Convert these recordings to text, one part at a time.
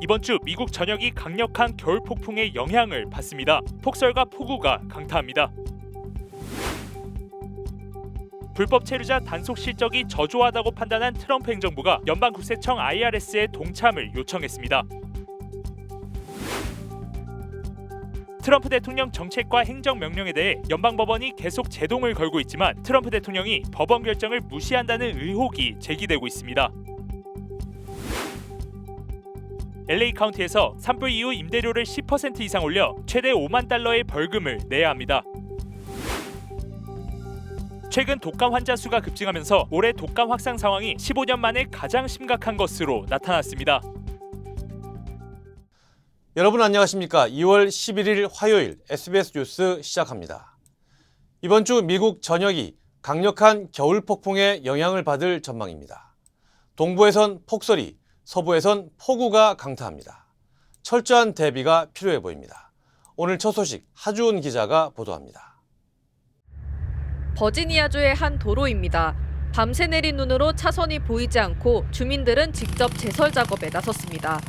이번 주 미국 전역이 강력한 겨울 폭풍의 영향을 받습니다. 폭설과 폭우가 강타합니다. 불법 체류자 단속 실적이 저조하다고 판단한 트럼프 행정부가 연방국세청 IRS에 동참을 요청했습니다. 트럼프 대통령 정책과 행정명령에 대해 연방법원이 계속 제동을 걸고 있지만 트럼프 대통령이 법원 결정을 무시한다는 의혹이 제기되고 있습니다. LA 카운티에서 산불 이후 임대료를 10% 이상 올려 최대 5만 달러의 벌금을 내야 합니다. 최근 독감 환자 수가 급증하면서 올해 독감 확산 상황이 15년 만에 가장 심각한 것으로 나타났습니다. 여러분 안녕하십니까? 2월 11일 화요일 SBS 뉴스 시작합니다. 이번 주 미국 전역이 강력한 겨울 폭풍의 영향을 받을 전망입니다. 동부에선 폭설이, 서부에선 폭우가 강타합니다. 철저한 대비가 필요해 보입니다. 오늘 첫 소식 하주은 기자가 보도합니다. 버지니아주의 한 도로입니다. 밤새 내린 눈으로 차선이 보이지 않고 주민들은 직접 제설 작업에 나섰습니다.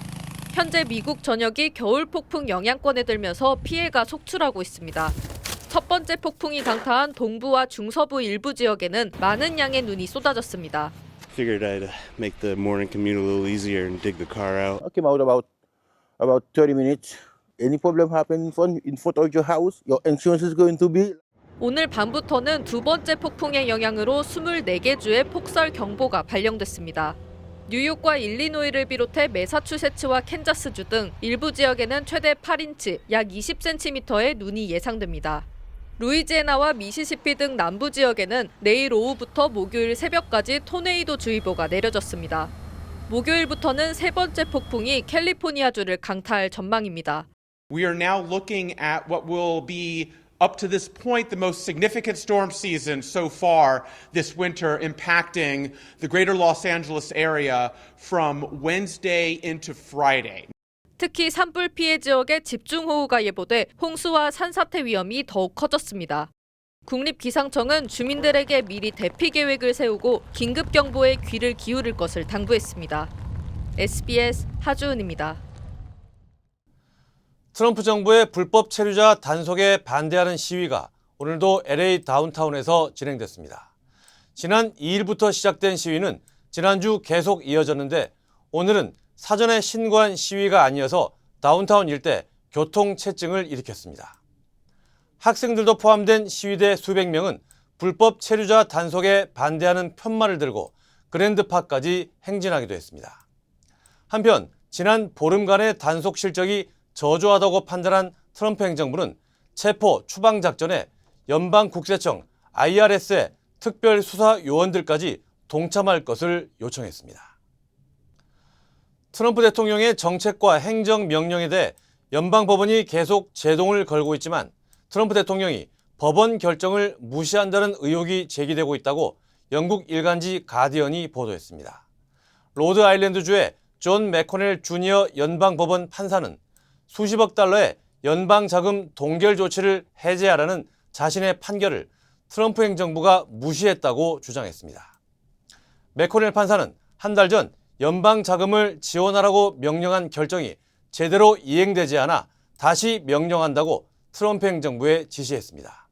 현재 미국 전역이 겨울 폭풍 영향권에 들면서 피해가 속출하고 있습니다. 첫 번째 폭풍이 강타한 동부와 중서부 일부 지역에는 많은 양의 눈이 쏟아졌습니다. Figured I'd make the morning commute a little easier and dig the car out. I came out about 30 minutes. Any problem happen in front of your house, your insurance is going to be. 오늘 밤부터는 두 번째 폭풍의 영향으로 24개 주에 폭설 경보가 발령됐습니다. 뉴욕과 일리노이를 비롯해 매사추세츠와 캔자스주 등 일부 지역에는 최대 8인치, 약 20cm의 눈이 예상됩니다. 루이지애나와 미시시피 등 남부 지역에는 내일 오후부터 목요일 새벽까지 토네이도 주의보가 내려졌습니다. 목요일부터는 세 번째 폭풍이 캘리포니아주를 강타할 전망입니다. We are now looking at what will be up to this point, the most significant storm season so far this winter, impacting the greater Los Angeles area from Wednesday into Friday. 특히 산불 피해 지역에 집중호우가 예보돼 홍수와 산사태 위험이 더욱 커졌습니다. 국립기상청은 주민들에게 미리 대피 계획을 세우고 긴급경보에 귀를 기울일 것을 당부했습니다. SBS 하주은입니다. 트럼프 정부의 불법 체류자 단속에 반대하는 시위가 오늘도 LA 다운타운에서 진행됐습니다. 지난 2일부터 시작된 시위는 지난주 계속 이어졌는데 오늘은 사전에 신고한 시위가 아니어서 다운타운 일대 교통체증을 일으켰습니다. 학생들도 포함된 시위대 수백 명은 불법 체류자 단속에 반대하는 편말을 들고 그랜드파크까지 행진하기도 했습니다. 한편 지난 보름간의 단속 실적이 저조하다고 판단한 트럼프 행정부는 체포 추방 작전에 연방국세청 IRS의 특별 수사 요원들까지 동참할 것을 요청했습니다. 트럼프 대통령의 정책과 행정명령에 대해 연방법원이 계속 제동을 걸고 있지만 트럼프 대통령이 법원 결정을 무시한다는 의혹이 제기되고 있다고 영국 일간지 가디언이 보도했습니다. 로드아일랜드주의 존 맥코넬 주니어 연방법원 판사는 수십억 달러의 연방자금 동결 조치를 해제하라는 자신의 판결을 트럼프 행정부가 무시했다고 주장했습니다. 맥코넬 판사는 한 달 전 연방자금을 지원하라고 명령한 결정이 제대로 이행되지 않아 다시 명령한다고 트럼프 행정부에 지시했습니다.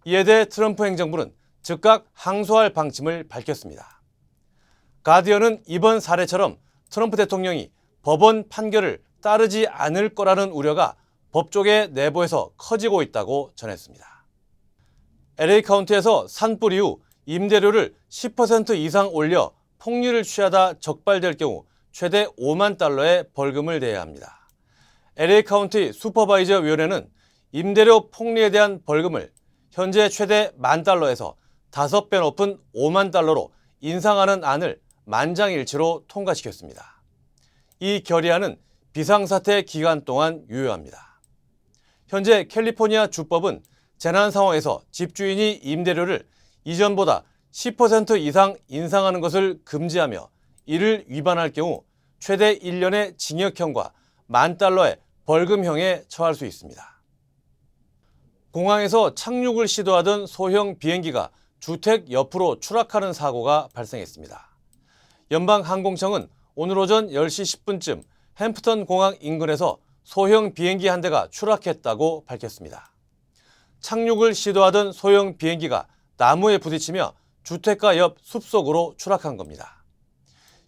이에 대해 트럼프 행정부는 즉각 항소할 방침을 밝혔습니다. 가디언은 이번 사례처럼 트럼프 대통령이 법원 판결을 따르지 않을 거라는 우려가 법조계 내부에서 커지고 있다고 전했습니다. LA 카운티에서 산불 이후 임대료를 10% 이상 올려 폭리를 취하다 적발될 경우 최대 5만 달러의 벌금을 내야 합니다. LA 카운티 슈퍼바이저 위원회는 임대료 폭리에 대한 벌금을 현재 최대 10,000달러에서 5배 높은 5만 달러로 인상하는 안을 만장일치로 통과시켰습니다. 이 결의안은 비상사태 기간 동안 유효합니다. 현재 캘리포니아 주법은 재난 상황에서 집주인이 임대료를 이전보다 10% 이상 인상하는 것을 금지하며 이를 위반할 경우 최대 1년의 징역형과 $10,000의 벌금형에 처할 수 있습니다. 공항에서 착륙을 시도하던 소형 비행기가 주택 옆으로 추락하는 사고가 발생했습니다. 연방항공청은 오늘 오전 10시 10분쯤 햄프턴 공항 인근에서 소형 비행기 한 대가 추락했다고 밝혔습니다. 착륙을 시도하던 소형 비행기가 나무에 부딪히며 주택가 옆 숲속으로 추락한 겁니다.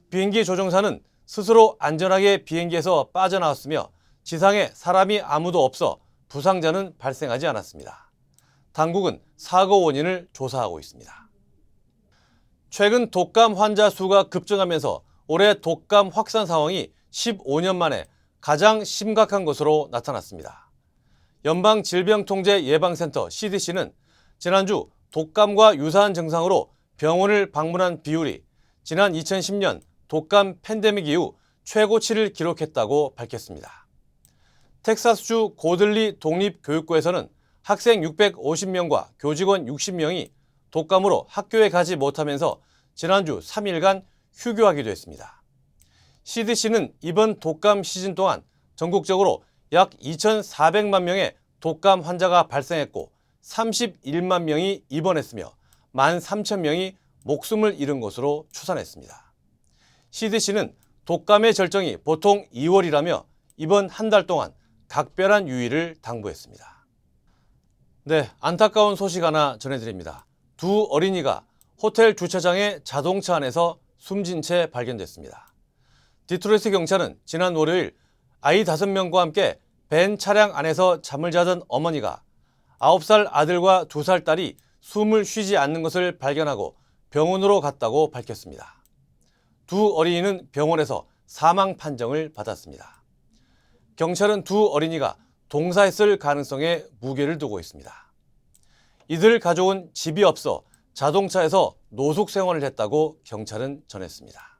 비행기 조종사는 스스로 안전하게 비행기에서 빠져나왔으며 지상에 사람이 아무도 없어 부상자는 발생하지 않았습니다. 당국은 사고 원인을 조사하고 있습니다. 최근 독감 환자 수가 급증하면서 올해 독감 확산 상황이 15년 만에 가장 심각한 것으로 나타났습니다. 연방질병통제예방센터 CDC는 지난주 독감과 유사한 증상으로 병원을 방문한 비율이 지난 2010년 독감 팬데믹 이후 최고치를 기록했다고 밝혔습니다. 텍사스주 고들리 독립교육고에서는 학생 650명과 교직원 60명이 독감으로 학교에 가지 못하면서 지난주 3일간 휴교하기도 했습니다. CDC는 이번 독감 시즌 동안 전국적으로 약 2,400만 명의 독감 환자가 발생했고 31만 명이 입원했으며 13,000명이 목숨을 잃은 것으로 추산했습니다. CDC는 독감의 절정이 보통 2월이라며 이번 한 달 동안 각별한 유의를 당부했습니다. 네, 안타까운 소식 하나 전해드립니다. 두 어린이가 호텔 주차장의 자동차 안에서 숨진 채 발견됐습니다. 디트로이트 경찰은 지난 월요일 아이 5명과 함께 벤 차량 안에서 잠을 자던 어머니가 9살 아들과 2살 딸이 숨을 쉬지 않는 것을 발견하고 병원으로 갔다고 밝혔습니다. 두 어린이는 병원에서 사망 판정을 받았습니다. 경찰은 두 어린이가 동사했을 가능성에 무게를 두고 있습니다. 이들 가족은 집이 없어 자동차에서 노숙 생활을 했다고 경찰은 전했습니다.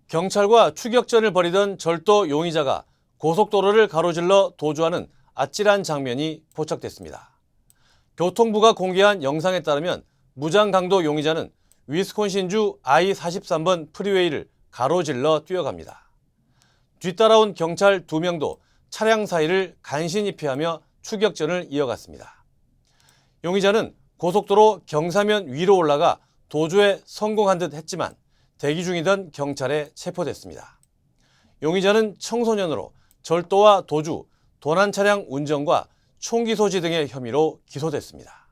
경찰과 추격전을 벌이던 절도 용의자가 고속도로를 가로질러 도주하는 아찔한 장면이 포착됐습니다. 교통부가 공개한 영상에 따르면 무장강도 용의자는 위스콘신주 I-43번 프리웨이를 가로질러 뛰어갑니다. 뒤따라온 경찰 2명도 차량 사이를 간신히 피하며 추격전을 이어갔습니다. 용의자는 고속도로 경사면 위로 올라가 도주에 성공한 듯 했지만 대기 중이던 경찰에 체포됐습니다. 용의자는 청소년으로 절도와 도주, 도난 차량 운전과 총기 소지 등의 혐의로 기소됐습니다.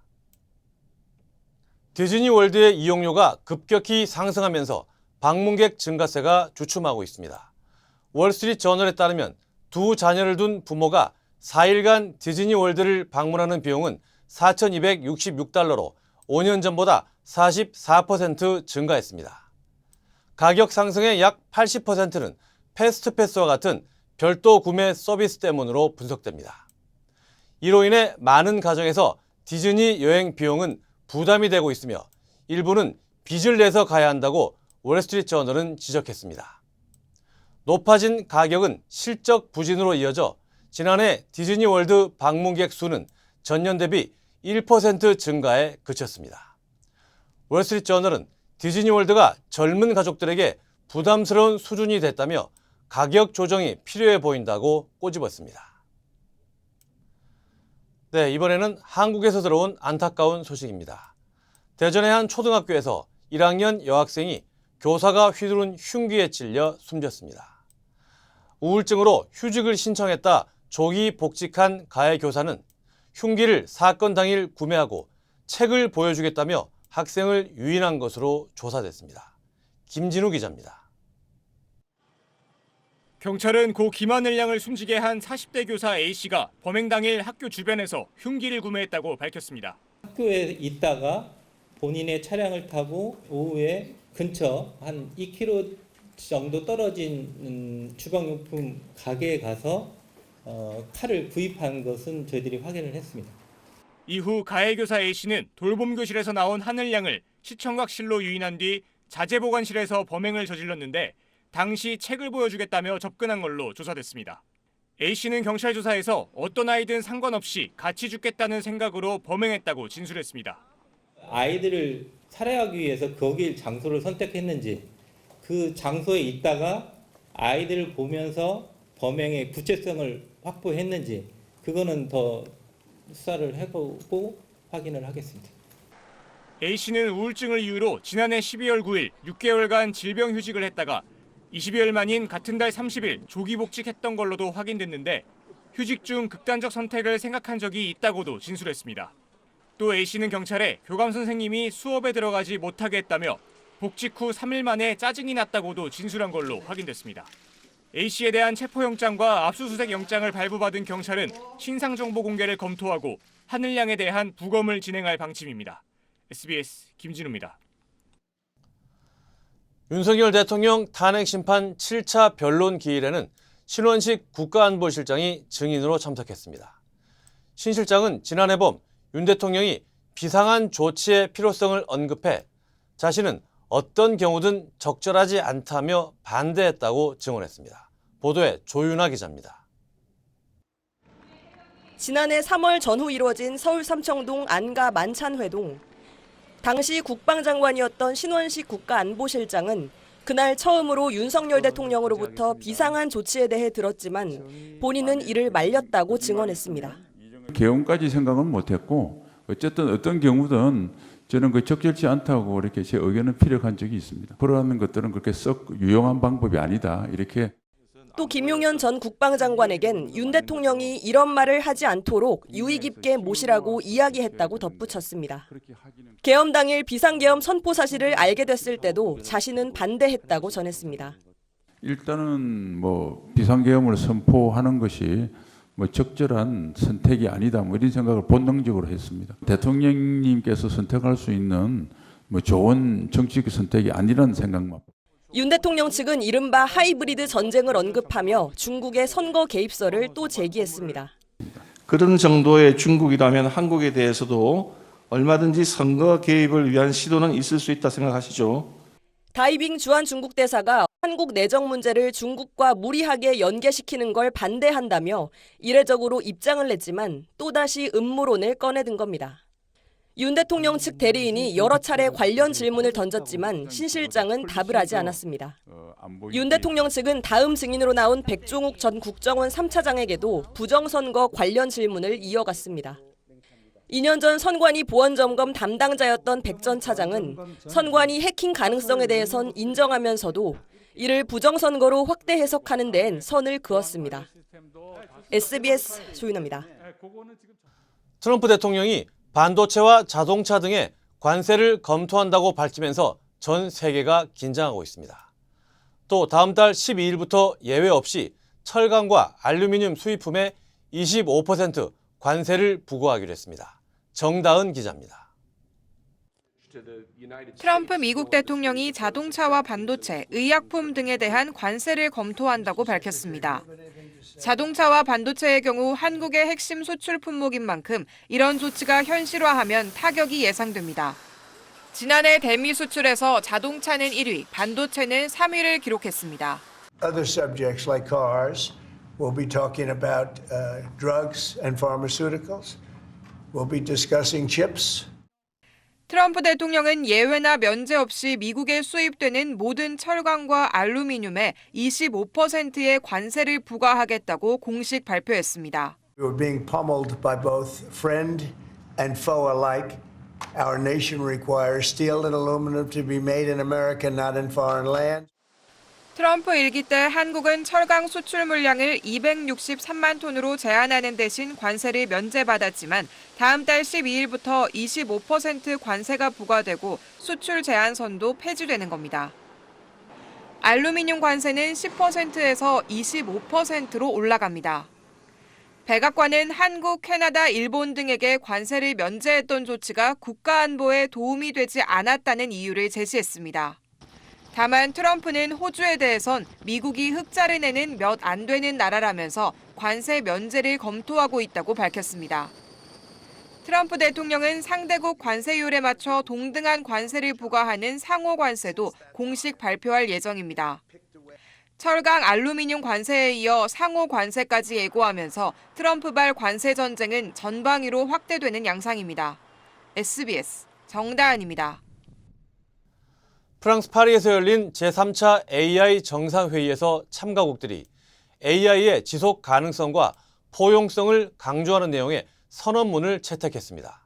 디즈니월드의 이용료가 급격히 상승하면서 방문객 증가세가 주춤하고 있습니다. 월스트리트저널에 따르면 두 자녀를 둔 부모가 4일간 디즈니월드를 방문하는 비용은 4,266달러로 5년 전보다 44% 증가했습니다. 가격 상승의 약 80%는 패스트패스와 같은 별도 구매 서비스 때문으로 분석됩니다. 이로 인해 많은 가정에서 디즈니 여행 비용은 부담이 되고 있으며 일부는 빚을 내서 가야 한다고 월스트리트저널은 지적했습니다. 높아진 가격은 실적 부진으로 이어져 지난해 디즈니월드 방문객 수는 전년 대비 1% 증가에 그쳤습니다. 월스트리트저널은 디즈니월드가 젊은 가족들에게 부담스러운 수준이 됐다며 가격 조정이 필요해 보인다고 꼬집었습니다. 네, 이번에는 한국에서 들어온 안타까운 소식입니다. 대전의 한 초등학교에서 1학년 여학생이 교사가 휘두른 흉기에 찔려 숨졌습니다. 우울증으로 휴직을 신청했다 조기 복직한 가해 교사는 흉기를 사건 당일 구매하고 책을 보여주겠다며 학생을 유인한 것으로 조사됐습니다. 김진우 기자입니다. 경찰은 고 김하늘 양을 숨지게 한 40대 교사 A씨가 범행 당일 학교 주변에서 흉기를 구매했다고 밝혔습니다. 학교에 있다가 본인의 차량을 타고 오후에 근처 한 2km 정도 떨어진 주방용품 가게에 가서 칼을 구입한 것은 저희들이 확인을 했습니다. 이후 가해 교사 A씨는 돌봄교실에서 나온 하늘 양을 시청각실로 유인한 뒤 자재보관실에서 범행을 저질렀는데 당시 책을 보여주겠다며 접근한 걸로 조사됐습니다. A씨는 경찰 조사에서 어떤 아이든 상관없이 같이 죽겠다는 생각으로 범행했다고 진술했습니다. 아이들을 살해하기 위해서 거길 장소를 선택했는지 그 장소에 있다가 아이들을 보면서 범행의 구체성을 확보했는지 그거는 더 수사를 해보고 확인을 하겠습니다. A씨는 우울증을 이유로 지난해 12월 9일 6개월간 질병휴직을 했다가 20여일 만인 같은 달 30일 조기 복직했던 걸로도 확인됐는데 휴직 중 극단적 선택을 생각한 적이 있다고도 진술했습니다. 또 A씨는 경찰에 교감 선생님이 수업에 들어가지 못하게 했다며 복직 후 3일 만에 짜증이 났다고도 진술한 걸로 확인됐습니다. A씨에 대한 체포영장과 압수수색 영장을 발부받은 경찰은 신상 정보 공개를 검토하고 하늘양에 대한 부검을 진행할 방침입니다. SBS 김진우입니다. 윤석열 대통령 탄핵 심판 7차 변론 기일에는 신원식 국가안보실장이 증인으로 참석했습니다. 신 실장은 지난해 봄 윤 대통령이 비상한 조치의 필요성을 언급해 자신은 어떤 경우든 적절하지 않다며 반대했다고 증언했습니다. 보도에 조윤아 기자입니다. 지난해 3월 전후 이루어진 서울 삼청동 안가 만찬회동. 당시 국방장관이었던 신원식 국가안보실장은 그날 처음으로 윤석열 대통령으로부터 비상한 조치에 대해 들었지만 본인은 이를 말렸다고 증언했습니다. 개헌까지 생각은 못했고 어쨌든 어떤 경우든 저는 그 적절치 않다고 이렇게 제 의견을 피력한 적이 있습니다. 그러한 것들은 그렇게 썩 유용한 방법이 아니다 이렇게. 또 김용현 전 국방장관에겐 윤 대통령이 이런 말을 하지 않도록 유의 깊게 모시라고 이야기했다고 덧붙였습니다. 계엄 당일 비상계엄 선포 사실을 알게 됐을 때도 자신은 반대했다고 전했습니다. 일단은 비상계엄을 선포하는 것이 적절한 선택이 아니다 이런 생각을 본능적으로 했습니다. 대통령님께서 선택할 수 있는 좋은 정치적 선택이 아니라는 생각만. 윤 대통령 측은 이른바 하이브리드 전쟁을 언급하며 중국의 선거 개입설을 또 제기했습니다. 그런 정도의 중국이라면 한국에 대해서도 얼마든지 선거 개입을 위한 시도는 있을 수 있다 생각하시죠? 다이빙 주한 중국 대사가 한국 내정 문제를 중국과 무리하게 연계시키는 걸 반대한다며 이례적으로 입장을 냈지만 또다시 음모론을 꺼내든 겁니다. 윤 대통령 측 대리인이 여러 차례 관련 질문을 던졌지만 신 실장은 답을 하지 않았습니다. 윤 대통령 측은 다음 증인으로 나온 백종욱 전 국정원 3차장에게도 부정선거 관련 질문을 이어갔습니다. 2년 전 선관위 보안점검 담당자였던 백 전 차장은 선관위 해킹 가능성에 대해선 인정하면서도 이를 부정선거로 확대 해석하는 데엔 선을 그었습니다. SBS 조윤아입니다. 트럼프 대통령이 반도체와 자동차 등의 관세를 검토한다고 밝히면서 전 세계가 긴장하고 있습니다. 또 다음 달 12일부터 예외 없이 철강과 알루미늄 수입품에 25% 관세를 부과하기로 했습니다. 정다은 기자입니다. 트럼프 미국 대통령이 자동차와 반도체, 의약품 등에 대한 관세를 검토한다고 밝혔습니다. 자동차와 반도체의 경우 한국의 핵심 수출 품목인 만큼 이런 조치가 현실화하면 타격이 예상됩니다. 지난해 대미 수출에서 자동차는 1위, 반도체는 3위를 기록했습니다. Other subjects like cars, we'll be talking about drugs and pharmaceuticals. We'll be discussing chips. 트럼프 대통령은 예외나 면제 없이 미국에 수입되는 모든 철강과 알루미늄에 25%의 관세를 부과하겠다고 공식 발표했습니다. We were being pummeled by both friend and foe alike. Our nation requires steel and aluminum to be made in America, not in foreign land. 트럼프 일기 때 한국은 철강 수출 물량을 263만 톤으로 제한하는 대신 관세를 면제받았지만 다음 달 12일부터 25% 관세가 부과되고 수출 제한선도 폐지되는 겁니다. 알루미늄 관세는 10%에서 25%로 올라갑니다. 백악관은 한국, 캐나다, 일본 등에게 관세를 면제했던 조치가 국가안보에 도움이 되지 않았다는 이유를 제시했습니다. 다만 트럼프는 호주에 대해선 미국이 흑자를 내는 몇 안 되는 나라라면서 관세 면제를 검토하고 있다고 밝혔습니다. 트럼프 대통령은 상대국 관세율에 맞춰 동등한 관세를 부과하는 상호 관세도 공식 발표할 예정입니다. 철강 알루미늄 관세에 이어 상호 관세까지 예고하면서 트럼프발 관세 전쟁은 전방위로 확대되는 양상입니다. SBS 정다은입니다. 프랑스 파리에서 열린 제3차 AI 정상회의에서 참가국들이 AI의 지속 가능성과 포용성을 강조하는 내용의 선언문을 채택했습니다.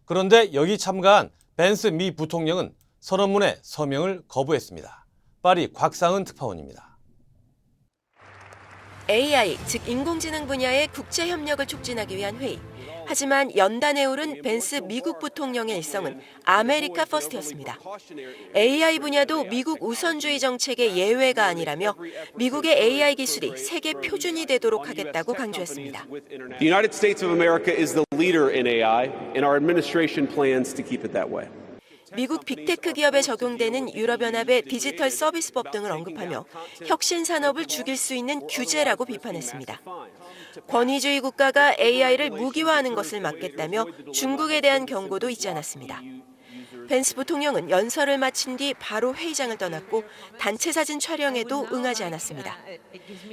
그런데 여기 참가한 벤스 미 부통령은 선언문에 서명을 거부했습니다. 파리 곽상은 특파원입니다. AI, 즉 인공지능 분야의 국제 협력을 촉진하기 위한 회의. 하지만 연단에 오른 벤스 미국 부통령의 일성은 아메리카 퍼스트였습니다. AI 분야도 미국 우선주의 정책의 예외가 아니라며 미국의 AI 기술이 세계 표준이 되도록 하겠다고 강조했습니다. The United States of America is the leader in AI, and our administration plans to keep it that way. 미국 빅테크 기업에 적용되는 유럽연합의 디지털 서비스법 등을 언급하며 혁신 산업을 죽일 수 있는 규제라고 비판했습니다. 권위주의 국가가 AI를 무기화하는 것을 막겠다며 중국에 대한 경고도 잊지 않았습니다. 펜스 부통령은 연설을 마친 뒤 바로 회의장을 떠났고 단체 사진 촬영에도 응하지 않았습니다.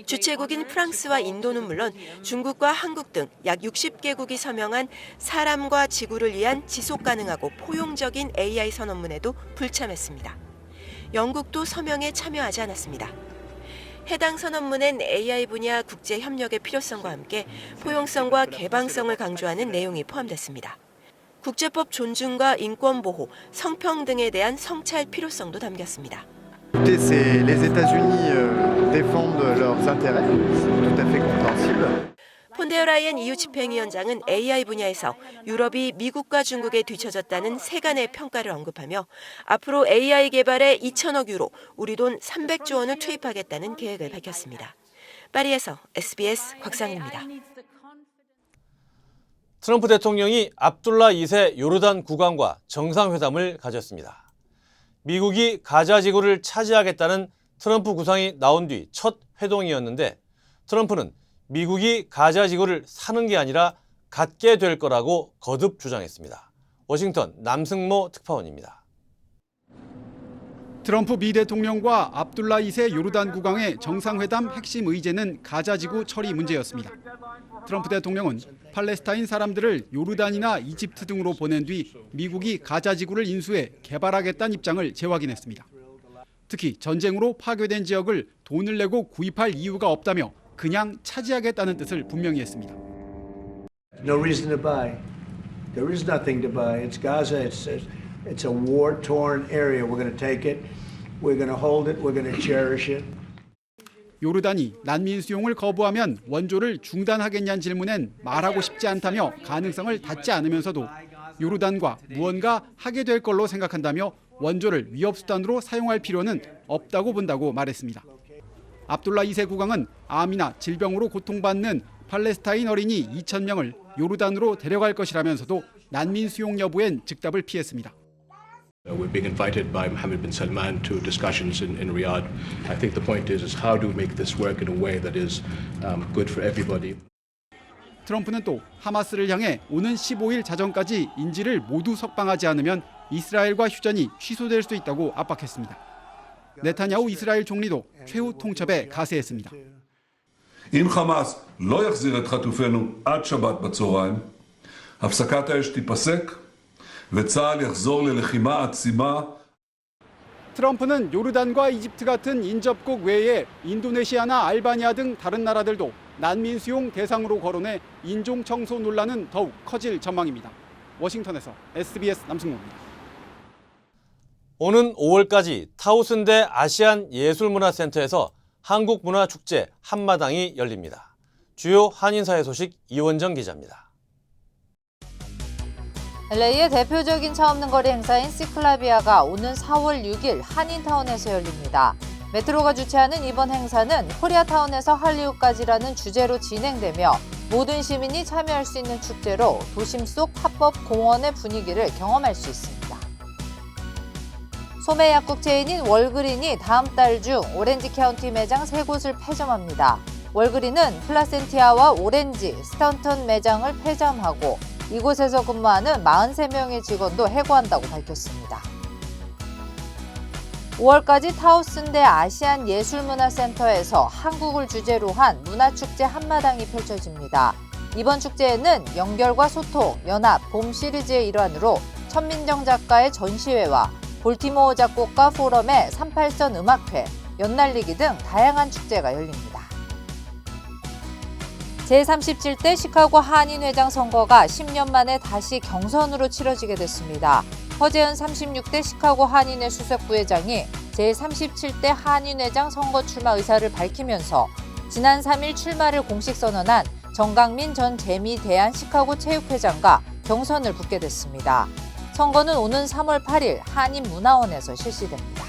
주최국인 프랑스와 인도는 물론 중국과 한국 등 약 60개국이 서명한 사람과 지구를 위한 지속 가능하고 포용적인 AI 선언문에도 불참했습니다. 영국도 서명에 참여하지 않았습니다. 해당 선언문엔 AI 분야 국제 협력의 필요성과 함께 포용성과 개방성을 강조하는 내용이 포함됐습니다. 국제법 존중과 인권 보호, 성평등에 대한 성찰 필요성도 담겼습니다. Les États-Unis défendent leurs intérêts, tout à fait compréhensible. 폰데어라이엔 EU 집행위원장은 AI 분야에서 유럽이 미국과 중국에 뒤처졌다는 세간의 평가를 언급하며 앞으로 AI 개발에 2천억 유로, 우리 돈 300조 원을 투입하겠다는 계획을 밝혔습니다. 파리에서 SBS 곽상입니다. 트럼프 대통령이 압둘라 2세 요르단 국왕과 정상회담을 가졌습니다. 미국이 가자 지구를 차지하겠다는 트럼프 구상이 나온 뒤 첫 회동이었는데 트럼프는 미국이 가자 지구를 사는 게 아니라 갖게 될 거라고 거듭 주장했습니다. 워싱턴 남승모 특파원입니다. 트럼프 미 대통령과 압둘라 2세 요르단 국왕의 정상회담 핵심 의제는 가자 지구 처리 문제였습니다. 트럼프 대통령은 팔레스타인 사람들을 요르단이나 이집트 등으로 보낸 뒤 미국이 가자 지구를 인수해 개발하겠다는 입장을 재확인했습니다. 특히 전쟁으로 파괴된 지역을 돈을 내고 구입할 이유가 없다며 그냥 차지하겠다는 뜻을 분명히 했습니다. No reason to buy. There is nothing to buy. It's Gaza. It's a war-torn area. We're going to take it. We're going to hold it. We're going to cherish it. 요르단이 난민 수용을 거부하면 원조를 중단하겠냐는 질문엔 말하고 싶지 않다며 가능성을 닫지 않으면서도 요르단과 무언가 하게 될 걸로 생각한다며 원조를 위협수단으로 사용할 필요는 없다고 본다고 말했습니다. 압둘라 2세 국왕은 암이나 질병으로 고통받는 팔레스타인 어린이 2,000명을 요르단으로 데려갈 것이라면서도 난민 수용 여부엔 즉답을 피했습니다. We're being invited by Mohammed bin Salman to discussions in Riyadh. I think the point is how to make this work in a way that is good for everybody. 트럼프는 또 하마스를 향해 오는 15일 자정까지 인질을 모두 석방하지 않으면 이스라엘과 휴전이 취소될 수 있다고 압박했습니다. 네타냐후 이스라엘 총리도 최후 통첩에 가세했습니다. אם חמאס לא יחזיר את חטופינו עד שבת בצהריים, הפסקת האש תיפסק וצה"ל יחזור ללחימה עצימה. 트럼프는 요르단과 이집트 같은 인접국 외에 인도네시아나 알바니아 등 다른 나라들도 난민 수용 대상으로 거론해 인종 청소 논란은 더욱 커질 전망입니다. 워싱턴에서 SBS 남승모입니다. 오는 5월까지 타우슨대 아시안 예술문화센터에서 한국문화축제 한마당이 열립니다. 주요 한인사회 소식 이원정 기자입니다. LA의 대표적인 차 없는 거리 행사인 시클라비아가 오는 4월 6일 한인타운에서 열립니다. 메트로가 주최하는 이번 행사는 코리아타운에서 할리우드까지라는 주제로 진행되며 모든 시민이 참여할 수 있는 축제로 도심 속 팝업 공원의 분위기를 경험할 수 있습니다. 소매 약국 체인인 월그린이 다음 달 중 오렌지 카운티 매장 3곳을 폐점합니다. 월그린은 플라센티아와 오렌지, 스타운턴 매장을 폐점하고 이곳에서 근무하는 43명의 직원도 해고한다고 밝혔습니다. 5월까지 타우슨대 아시안 예술문화센터에서 한국을 주제로 한 문화축제 한마당이 펼쳐집니다. 이번 축제에는 연결과 소통, 연합, 봄 시리즈의 일환으로 천민정 작가의 전시회와 볼티모어 작곡가 포럼의 38선 음악회, 연날리기 등 다양한 축제가 열립니다. 제37대 시카고 한인회장 선거가 10년 만에 다시 경선으로 치러지게 됐습니다. 허재현 36대 시카고 한인회 수석부회장이 제37대 한인회장 선거 출마 의사를 밝히면서 지난 3일 출마를 공식 선언한 정강민 전 재미대한 시카고 체육회장과 경선을 붙게 됐습니다. 선거는 오는 3월 8일 한인문화원에서 실시됩니다.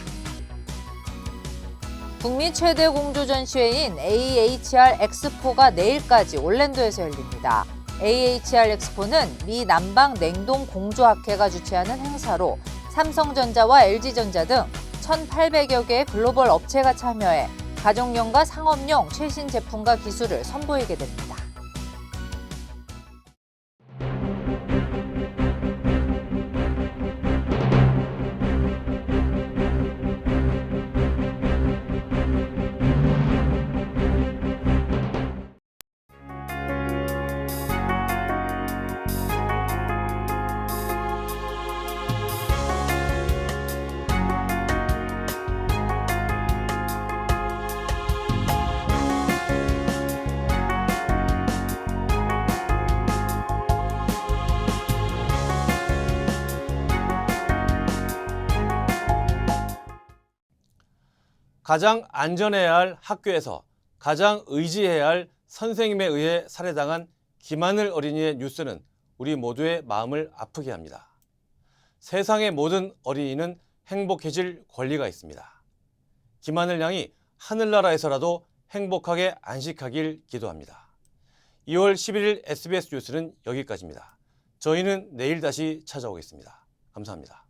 북미 최대 공조 전시회인 AHR 엑스포가 내일까지 올랜도에서 열립니다. AHR 엑스포는 미 남방 냉동 공조학회가 주최하는 행사로 삼성전자와 LG전자 등 1,800여 개의 글로벌 업체가 참여해 가정용과 상업용 최신 제품과 기술을 선보이게 됩니다. 가장 안전해야 할 학교에서 가장 의지해야 할 선생님에 의해 살해당한 김하늘 어린이의 뉴스는 우리 모두의 마음을 아프게 합니다. 세상의 모든 어린이는 행복해질 권리가 있습니다. 김하늘 양이 하늘나라에서라도 행복하게 안식하길 기도합니다. 2월 11일 SBS 뉴스는 여기까지입니다. 저희는 내일 다시 찾아오겠습니다. 감사합니다.